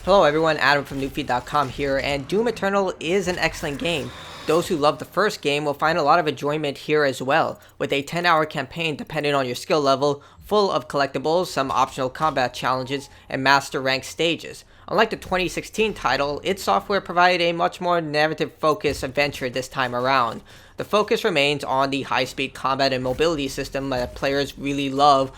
Hello everyone, Adam from NoobFeed.com here, and Doom Eternal is an excellent game. Those who love the first game will find a lot of enjoyment here as well, with a 10-hour campaign depending on your skill level, full of collectibles, some optional combat challenges, and master rank stages. Unlike the 2016 title, its software provided a much more narrative-focused adventure this time around. The focus remains on the high-speed combat and mobility system that players really love,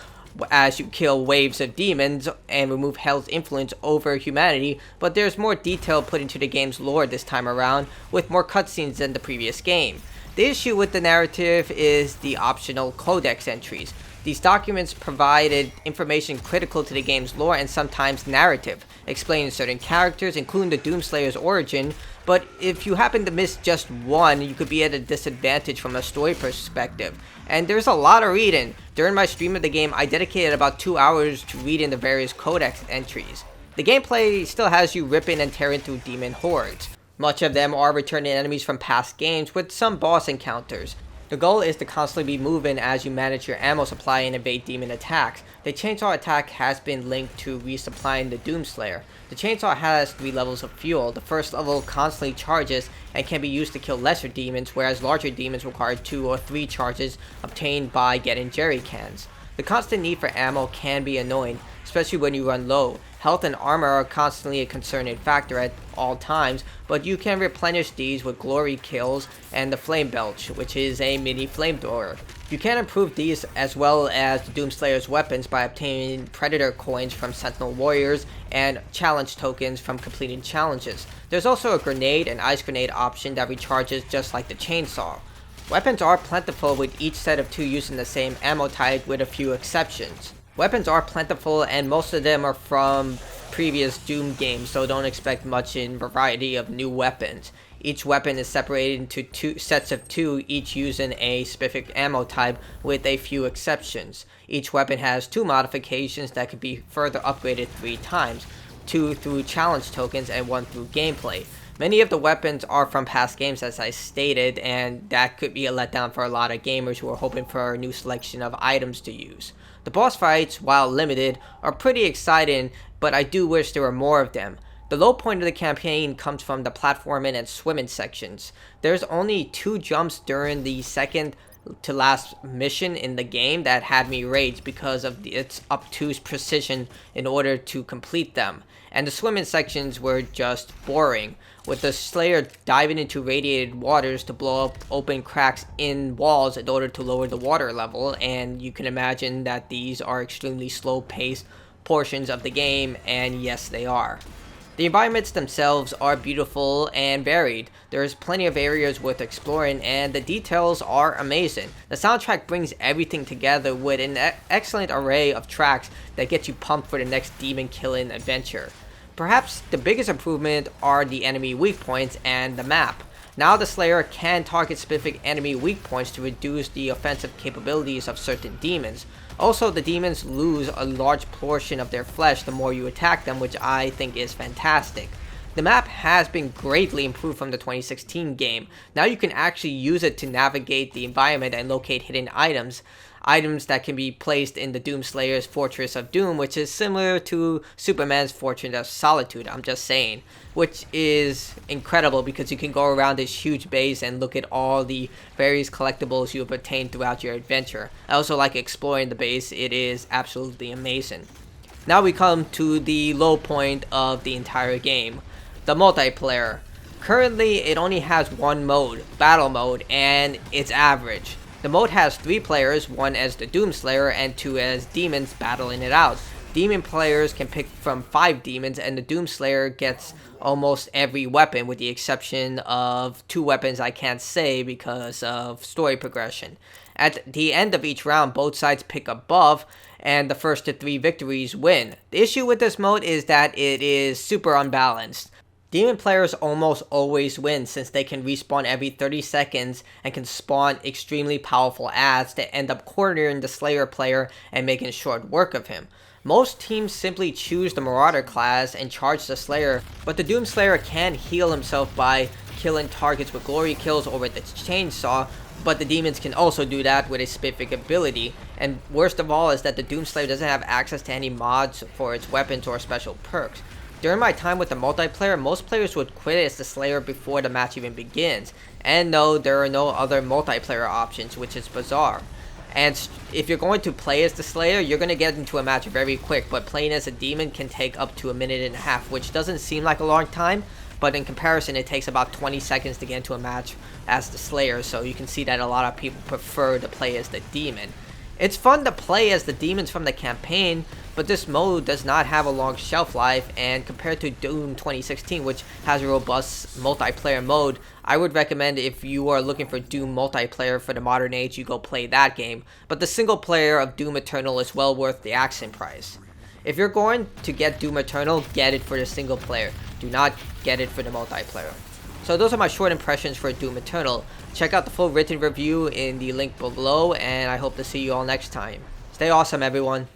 as you kill waves of demons and remove hell's influence over humanity, but there's more detail put into the game's lore this time around, with more cutscenes than the previous game. The issue with the narrative is the optional codex entries. These documents provided information critical to the game's lore and sometimes narrative, explaining certain characters, including the Doomslayer's origin, but if you happen to miss just one, you could be at a disadvantage from a story perspective. And there's a lot of reading. During my stream of the game, I dedicated about 2 hours to reading the various codex entries. The gameplay still has you ripping and tearing through demon hordes. Much of them are returning enemies from past games, with some boss encounters. The goal is to constantly be moving as you manage your ammo supply and evade demon attacks. The chainsaw attack has been linked to resupplying the Doomslayer. The chainsaw has 3 levels of fuel. The first level constantly charges and can be used to kill lesser demons, whereas larger demons require 2 or 3 charges obtained by getting jerry cans. The constant need for ammo can be annoying, especially when you run low. Health and armor are constantly a concerning factor at all times, but you can replenish these with glory kills and the flame belch, which is a mini flamethrower. You can improve these as well as the Doomslayer's weapons by obtaining predator coins from sentinel warriors and challenge tokens from completing challenges. There's also a grenade and ice grenade option that recharges just like the chainsaw. Weapons are plentiful, with each set of 2 using the same ammo type, with a few exceptions. Weapons are plentiful and most of them are from previous Doom games, so don't expect much in variety of new weapons. Each weapon is separated into 2 sets of 2, each using a specific ammo type, with a few exceptions. Each weapon has 2 modifications that could be further upgraded 3 times, 2 through challenge tokens and 1 through gameplay. Many of the weapons are from past games, as I stated, and that could be a letdown for a lot of gamers who are hoping for a new selection of items to use. The boss fights, while limited, are pretty exciting, but I do wish there were more of them. The low point of the campaign comes from the platforming and swimming sections. There's only 2 jumps during the second to last mission in the game that had me rage because of its obtuse precision in order to complete them. And the swimming sections were just boring, with the Slayer diving into radiated waters to blow up open cracks in walls in order to lower the water level, and you can imagine that these are extremely slow-paced portions of the game, and yes, they are. The environments themselves are beautiful and varied. There's plenty of areas worth exploring, and the details are amazing. The soundtrack brings everything together with an excellent array of tracks that get you pumped for the next demon-killing adventure. Perhaps the biggest improvement are the enemy weak points and the map. Now the Slayer can target specific enemy weak points to reduce the offensive capabilities of certain demons. Also, the demons lose a large portion of their flesh the more you attack them, which I think is fantastic. The map has been greatly improved from the 2016 game. Now you can actually use it to navigate the environment and locate hidden items that can be placed in the Doomslayer's Fortress of Doom, which is similar to Superman's Fortress of Solitude, I'm just saying, which is incredible because you can go around this huge base and look at all the various collectibles you have obtained throughout your adventure. I also like exploring the base. It is absolutely amazing. Now we come to the low point of the entire game, the multiplayer. Currently, it only has 1 mode, battle mode, and it's average. The mode has 3 players, 1 as the Doomslayer and 2 as demons battling it out. Demon players can pick from 5 demons, and the Doomslayer gets almost every weapon, with the exception of 2 weapons I can't say because of story progression. At the end of each round, both sides pick a buff, and the first to 3 victories win. The issue with this mode is that it is super unbalanced. Demon players almost always win, since they can respawn every 30 seconds and can spawn extremely powerful adds that end up cornering the Slayer player and making short work of him. Most teams simply choose the Marauder class and charge the Slayer, but the Doomslayer can heal himself by killing targets with glory kills or with the chainsaw, but the demons can also do that with a specific ability. And worst of all is that the Doomslayer doesn't have access to any mods for its weapons or special perks. During my time with the multiplayer, most players would quit as the Slayer before the match even begins. And no, there are no other multiplayer options, which is bizarre. And if you're going to play as the Slayer, you're going to get into a match very quick, but playing as a demon can take up to a minute and a half, which doesn't seem like a long time, but in comparison, it takes about 20 seconds to get into a match as the Slayer, so you can see that a lot of people prefer to play as the demon. It's fun to play as the demons from the campaign, but this mode does not have a long shelf life, and compared to Doom 2016, which has a robust multiplayer mode, I would recommend if you are looking for Doom multiplayer for the modern age, you go play that game, but the single player of Doom Eternal is well worth the accent price. If you're going to get Doom Eternal, get it for the single player. Do not get it for the multiplayer. So those are my short impressions for Doom Eternal. Check out the full written review in the link below, and I hope to see you all next time. Stay awesome, everyone.